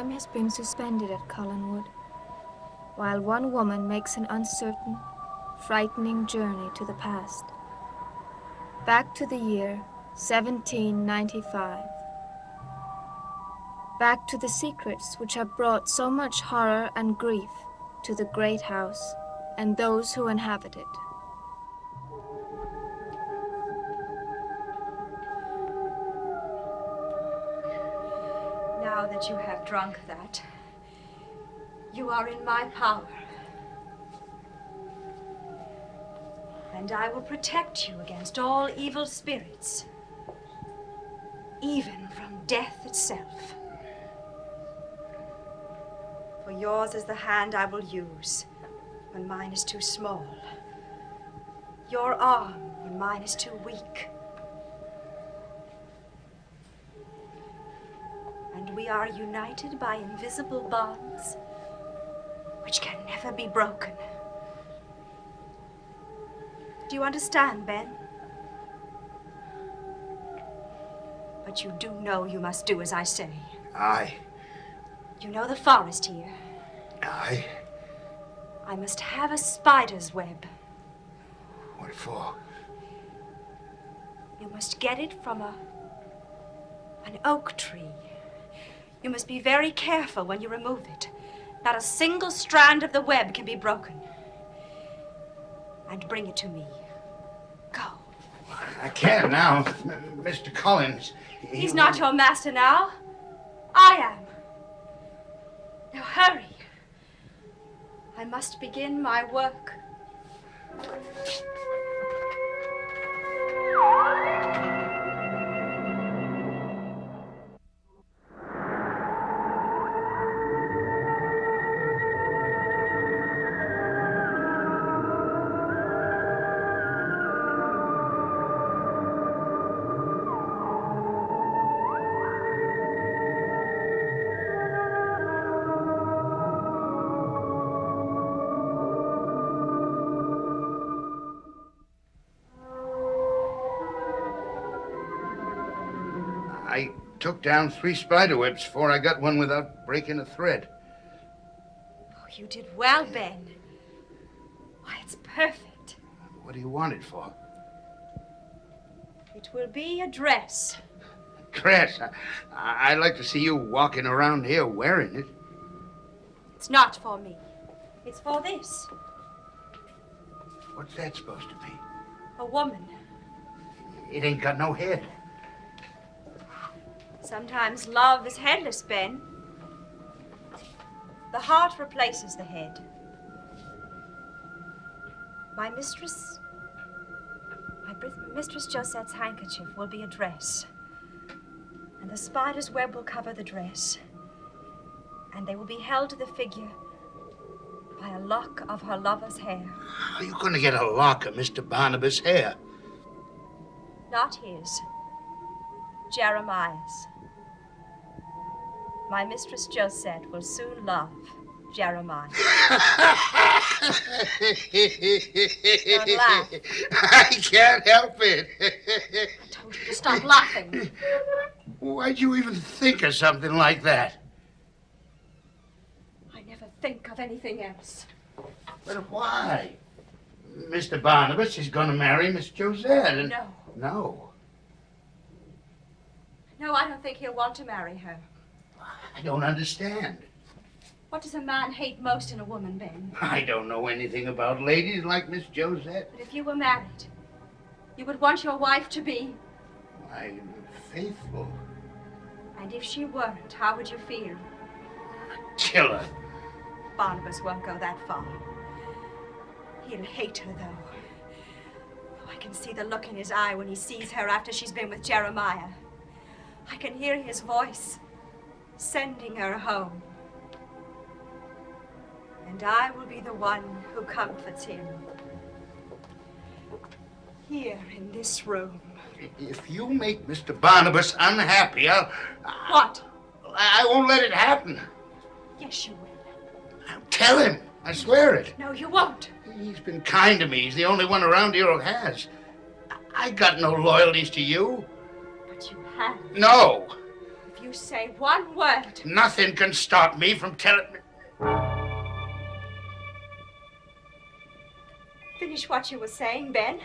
Time has been suspended at Collinwood, while one woman makes an uncertain, frightening journey to the past. Back to the year 1795. Back to the secrets which have brought so much horror and grief to the great house and those who inhabit it. Now that you have drunk that, you are in my power. And I will protect you against all evil spirits, even from death itself. For yours is the hand I will use when mine is too small, your arm when mine is too weak. And we are united by invisible bonds which can never be broken. Do you understand, Ben? But you do know you must do as I say. Aye. You know the forest here? Aye. I must have a spider's web. What for? You must get it from an oak tree. You must be very careful when you remove it. Not a single strand of the web can be broken. And bring it to me. Go. I can't now. Mr. Collins. He's not your master now. I am. Now hurry. I must begin my work. I took down 3 spider webs before I got one without breaking a thread. Oh, you did well, Ben. Why, it's perfect. What do you want it for? It will be a dress. Dress? I'd like to see you walking around here wearing it. It's not for me. It's for this. What's that supposed to be? A woman. It ain't got no head. Sometimes love is headless, Ben. The heart replaces the head. My mistress Josette's handkerchief will be a dress. And the spider's web will cover the dress. And they will be held to the figure by a lock of her lover's hair. How are you going to get a lock of Mr. Barnabas' hair? Not his. Jeremiah's. My mistress Josette will soon love Jeremiah. Don't laugh. I can't help it. I told you to stop laughing. Why'd you even think of something like that? I never think of anything else. But why? Mr. Barnabas is going to marry Miss Josette and... No. No. No, I don't think he'll want to marry her. I don't understand. What does a man hate most in a woman, Ben? I don't know anything about ladies like Miss Josette. But if you were married, you would want your wife to be... I'm faithful. And if she weren't, how would you feel? Kill her. Barnabas won't go that far. He'll hate her, though. Oh, I can see the look in his eye when he sees her after she's been with Jeremiah. I can hear his voice sending her home. And I will be the one who comforts him. Here in this room. If you make Mr. Barnabas unhappy, What? I won't let it happen. Yes, you will. I'll tell him. I swear it. No, you won't. He's been kind to me. He's the only one around here who has. I got no loyalties to you. But you have. No. If you say one word. Nothing can stop me from telling... Finish what you were saying, Ben.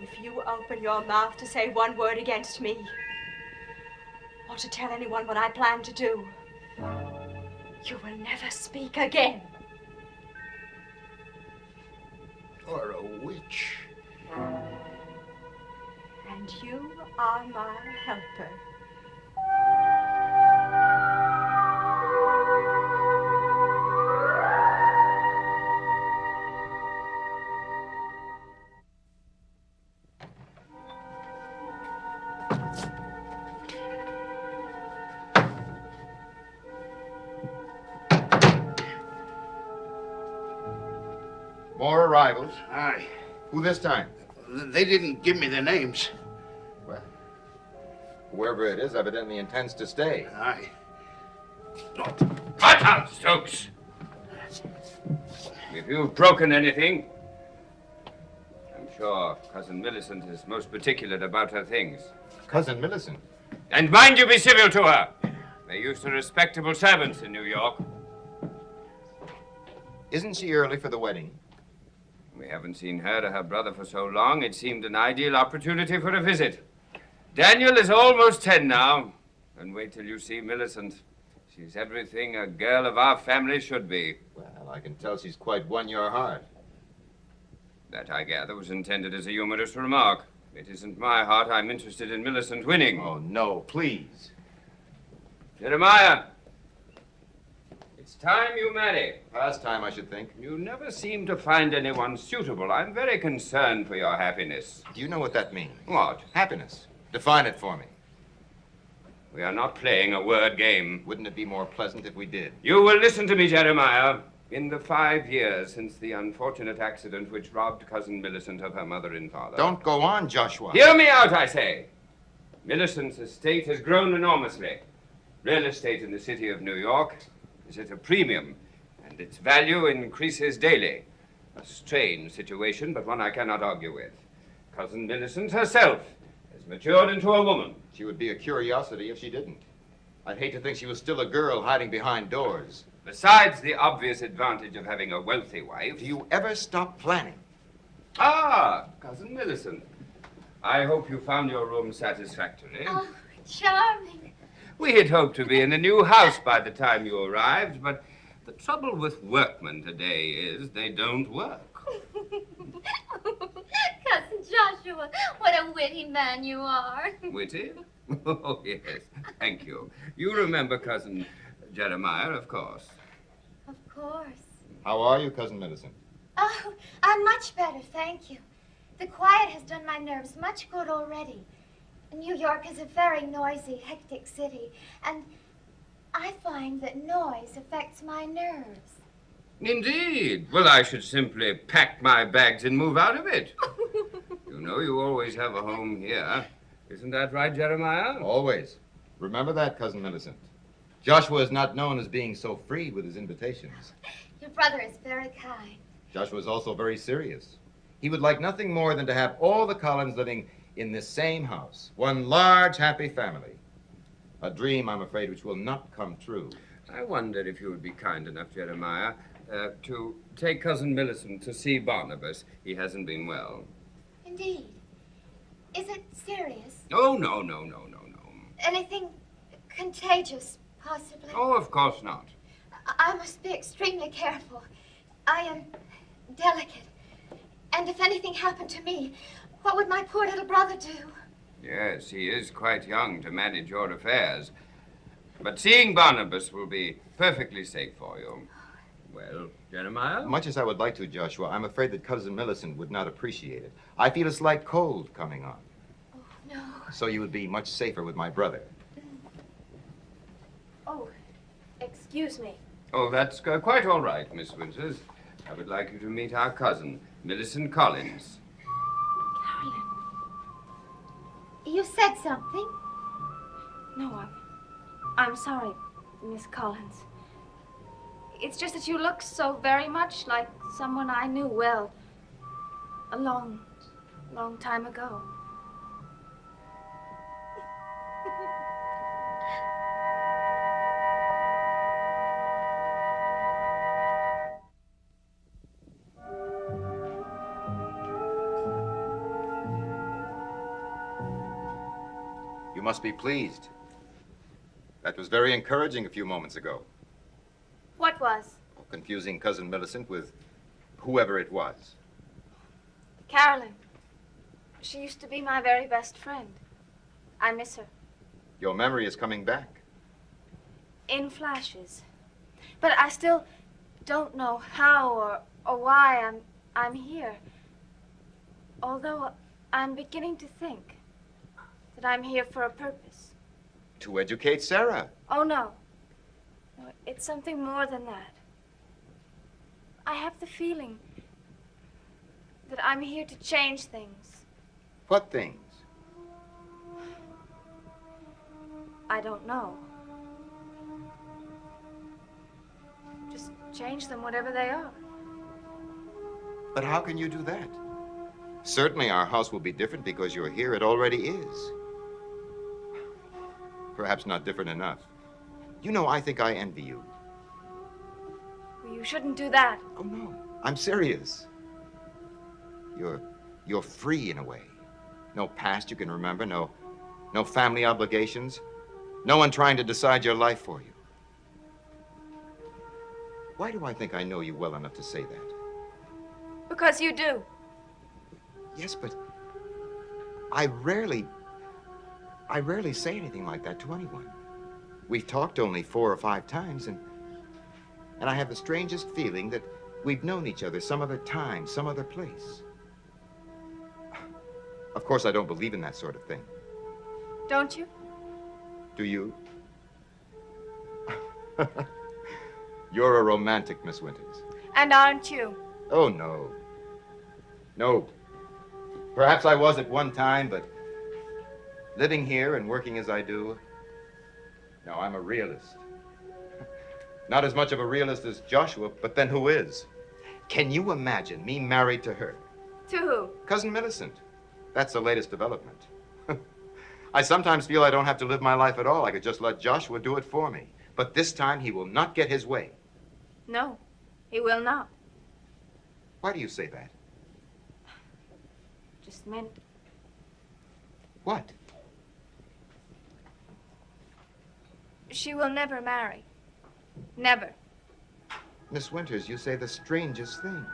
If you open your mouth to say one word against me, or to tell anyone what I plan to do, you will never speak again. You're a witch. And you are my helper. More arrivals. Aye. Who this time? They didn't give me their names. Well, whoever it is evidently intends to stay. Aye. Cut out, Stokes! If you've broken anything, I'm sure Cousin Millicent is most particular about her things. Cousin Millicent? And mind you be civil to her. They're used to respectable servants in New York. Isn't she early for the wedding? We haven't seen her or her brother for so long, it seemed an ideal opportunity for a visit. Daniel is almost 10 now. And wait till you see Millicent. She's everything a girl of our family should be. Well, I can tell she's quite won your heart. That, I gather, was intended as a humorous remark. It isn't my heart I'm interested in Millicent winning. Oh, no, please. Jeremiah, it's time you marry. Past time, I should think. You never seem to find anyone suitable. I'm very concerned for your happiness. Do you know what that means? What? Happiness. Define it for me. We are not playing a word game. Wouldn't it be more pleasant if we did? You will listen to me, Jeremiah. In the 5 years since the unfortunate accident which robbed Cousin Millicent of her mother and father. Don't go on, Joshua. Hear me out, I say. Millicent's estate has grown enormously. Real estate in the city of New York is at a premium, and its value increases daily. A strange situation, but one I cannot argue with. Cousin Millicent herself has matured into a woman. She would be a curiosity if she didn't. I'd hate to think she was still a girl hiding behind doors. Besides the obvious advantage of having a wealthy wife... Do you ever stop planning? Ah, Cousin Millicent. I hope you found your room satisfactory. Oh, charming. We had hoped to be in a new house by the time you arrived, but the trouble with workmen today is they don't work. Cousin Joshua, what a witty man you are. Witty? Oh, yes. Thank you. You remember Cousin Jeremiah, of course. Of course. How are you, Cousin Millicent? Oh, I'm much better, thank you. The quiet has done my nerves much good already. New York is a very noisy, hectic city, and I find that noise affects my nerves. Indeed. Well, I should simply pack my bags and move out of it. You know, you always have a home here. Isn't that right, Jeremiah? Always. Remember that, Cousin Millicent. Joshua is not known as being so free with his invitations. Your brother is very kind. Joshua is also very serious. He would like nothing more than to have all the Collins living in this same house. One large, happy family. A dream, I'm afraid, which will not come true. I wonder if you would be kind enough, Jeremiah, to take Cousin Millicent to see Barnabas. He hasn't been well. Indeed. Is it serious? Oh, no. Anything contagious, possibly? Oh, of course not. I must be extremely careful. I am delicate. And if anything happened to me, what would my poor little brother do? Yes, he is quite young to manage your affairs. But seeing Barnabas will be perfectly safe for you. Well, Jeremiah? Much as I would like to, Joshua, I'm afraid that Cousin Millicent would not appreciate it. I feel a slight cold coming on. Oh, no. So you would be much safer with my brother. Oh, excuse me. Oh, that's quite all right, Miss Winters. I would like you to meet our cousin, Millicent Collins. Carolyn. You said something? No, I'm sorry, Miss Collins. It's just that you look so very much like someone I knew well a long time ago. You must be pleased. That was very encouraging a few moments ago. What was? Confusing Cousin Millicent with whoever it was. Carolyn. She used to be my very best friend. I miss her. Your memory is coming back. In flashes. But I still don't know how or why I'm here. Although I'm beginning to think that I'm here for a purpose. To educate Sarah. Oh, no. No, it's something more than that. I have the feeling that I'm here to change things. What things? I don't know. Just change them, whatever they are. But how can you do that? Certainly our house will be different because you're here. It already is. Perhaps not different enough. You know, I think I envy you. Well, you shouldn't do that. Oh, no. I'm serious. You're free in a way. No past you can remember, no family obligations, no one trying to decide your life for you. Why do I think I know you well enough to say that? Because you do. Yes, but I rarely say anything like that to anyone. We've talked only 4 or 5 times, and I have the strangest feeling that we've known each other some other time, some other place. Of course, I don't believe in that sort of thing. Don't you? Do you? You're a romantic, Miss Winters. And aren't you? Oh, no. No. Perhaps I was at one time, but living here and working as I do, no, I'm a realist. Not as much of a realist as Joshua, but then who is? Can you imagine me married to her? To who? Cousin Millicent. That's the latest development. I sometimes feel I don't have to live my life at all. I could just let Joshua do it for me. But this time, he will not get his way. No, he will not. Why do you say that? Just meant What? she will never marry. Never. Miss Winters, you say the strangest things.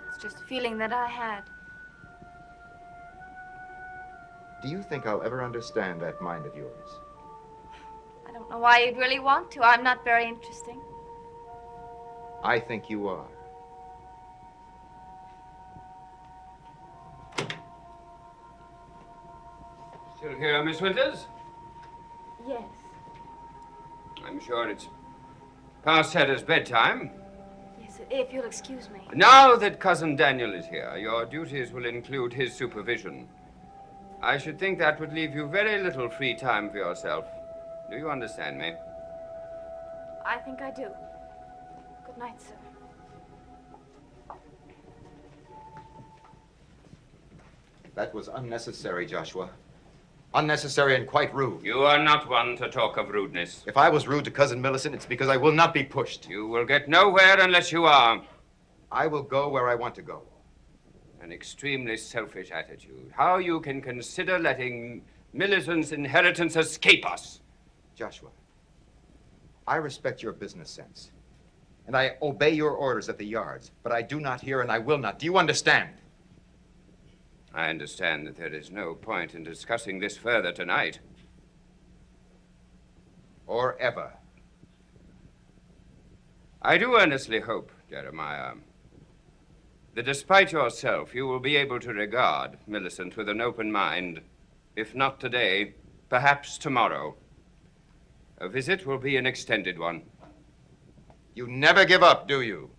It's just a feeling that I had. Do you think I'll ever understand that mind of yours? I don't know why you'd really want to. I'm not very interesting. I think you are. Still here, Miss Winters? Yes. I'm sure it's past Sarah's bedtime. Yes, if you'll excuse me. Now that Cousin Daniel is here, your duties will include his supervision. I should think that would leave you very little free time for yourself. Do you understand me? I think I do. Good night, sir. That was unnecessary, Joshua. Unnecessary and quite rude. You are not one to talk of rudeness. If I was rude to Cousin Millicent, it's because I will not be pushed. You will get nowhere unless you are. I will go where I want to go. An extremely selfish attitude. How you can consider letting Millicent's inheritance escape us. Joshua, I respect your business sense, and I obey your orders at the yards, but I do not hear and I will not. Do you understand? I understand that there is no point in discussing this further tonight. Or ever. I do earnestly hope, Jeremiah, that despite yourself, you will be able to regard Millicent with an open mind. If not today, perhaps tomorrow. A visit will be an extended one. You never give up, do you?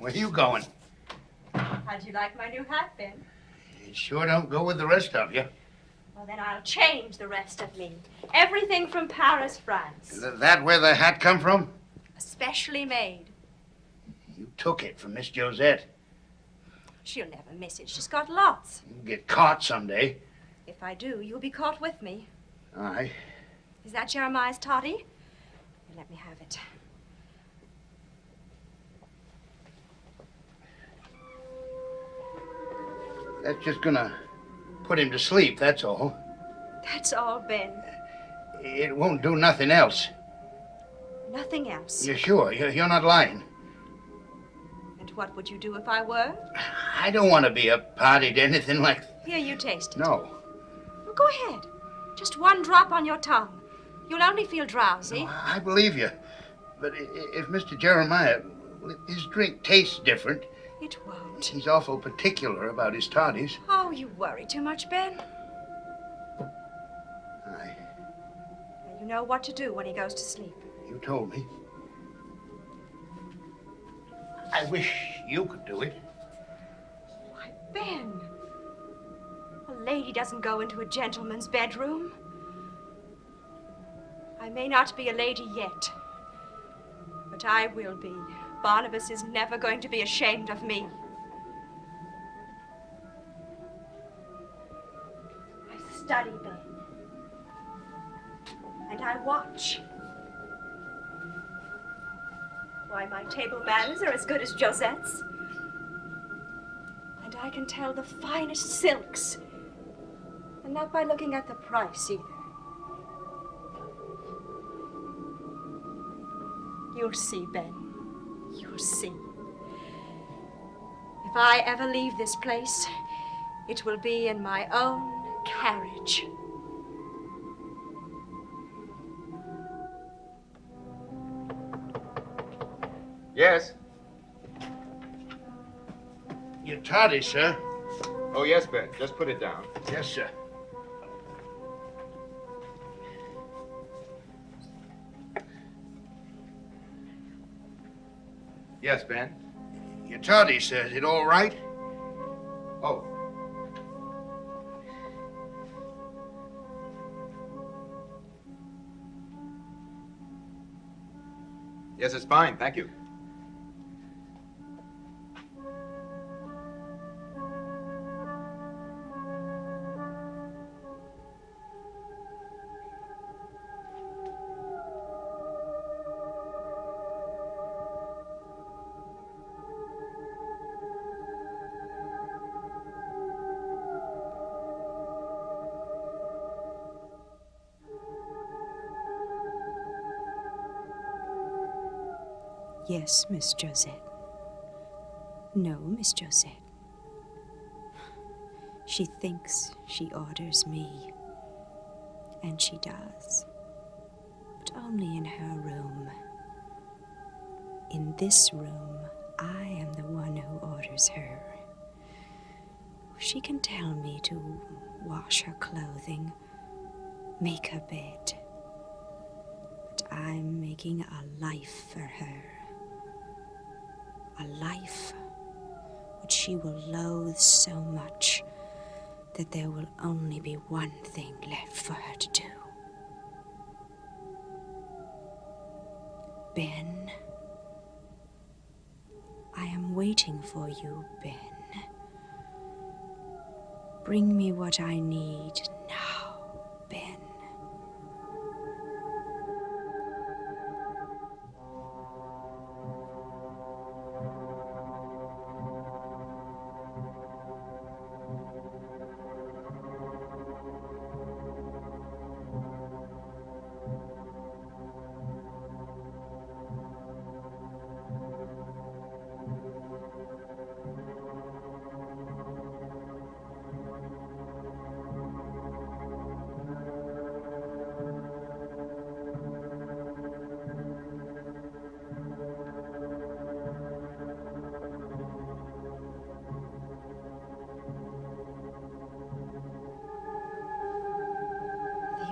Where you going? How'd you like my new hat, Ben? It sure don't go with the rest of you. Well, then I'll change the rest of me. Everything from Paris, France. That where the hat come from? Especially made. You took it from Miss Josette. She'll never miss it. She's got lots. You'll get caught someday. If I do, you'll be caught with me. Aye. Is that Jeremiah's toddy? Here, let me have it. That's just gonna put him to sleep, that's all. That's all, Ben. It won't do nothing else. Nothing else. You're sure? You're not lying? And what would you do if I were? I don't want to be a party to anything like... Here, you taste it. No. Well, go ahead. Just one drop on your tongue. You'll only feel drowsy. No, I believe you. But if Mr. Jeremiah, his drink tastes different. It won't. He's awful particular about his toddies. Oh, you worry too much, Ben. Aye. Now, you know what to do when he goes to sleep. You told me. I wish you could do it. Why, Ben. A lady doesn't go into a gentleman's bedroom. I may not be a lady yet, but I will be. Barnabas is never going to be ashamed of me. I study, Ben. And I watch. Why, my table manners are as good as Josette's. And I can tell the finest silks. And not by looking at the price, either. You'll see, Ben. You'll see. If I ever leave this place, it will be in my own carriage. Yes? Your toddy, sir. Oh, yes, Ben. Just put it down. Yes, sir. Yes, Ben. Your toddy, sir. Is it all right? Oh. Yes, it's fine. Thank you. Yes, Miss Josette. No, Miss Josette. She thinks she orders me. And she does. But only in her room. In this room, I am the one who orders her. She can tell me to wash her clothing, make her bed. But I'm making a life for her. A life which she will loathe so much that there will only be one thing left for her to do. Ben, I am waiting for you, Ben. Bring me what I need now, Ben.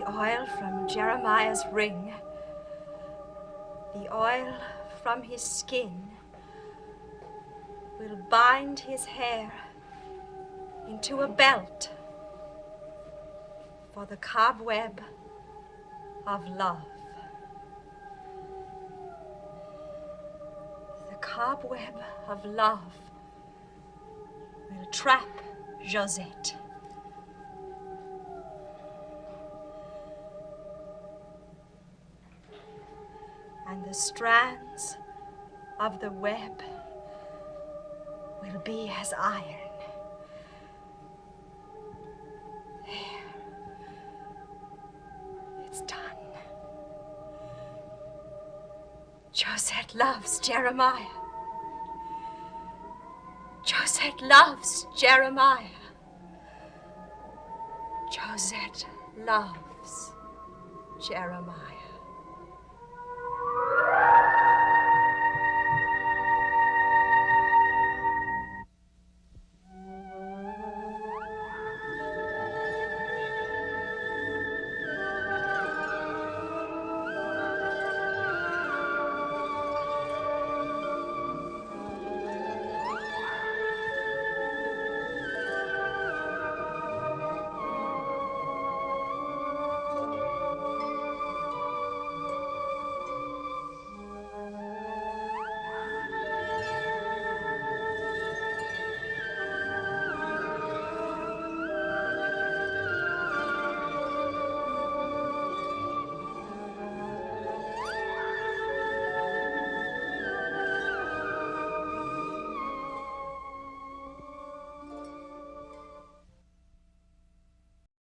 Oil from Jeremiah's ring, the oil from his skin, will bind his hair into a belt for the cobweb of love. The cobweb of love will trap Josette. And the strands of the web will be as iron. There. It's done. Josette loves Jeremiah. Josette loves Jeremiah. Josette loves Jeremiah.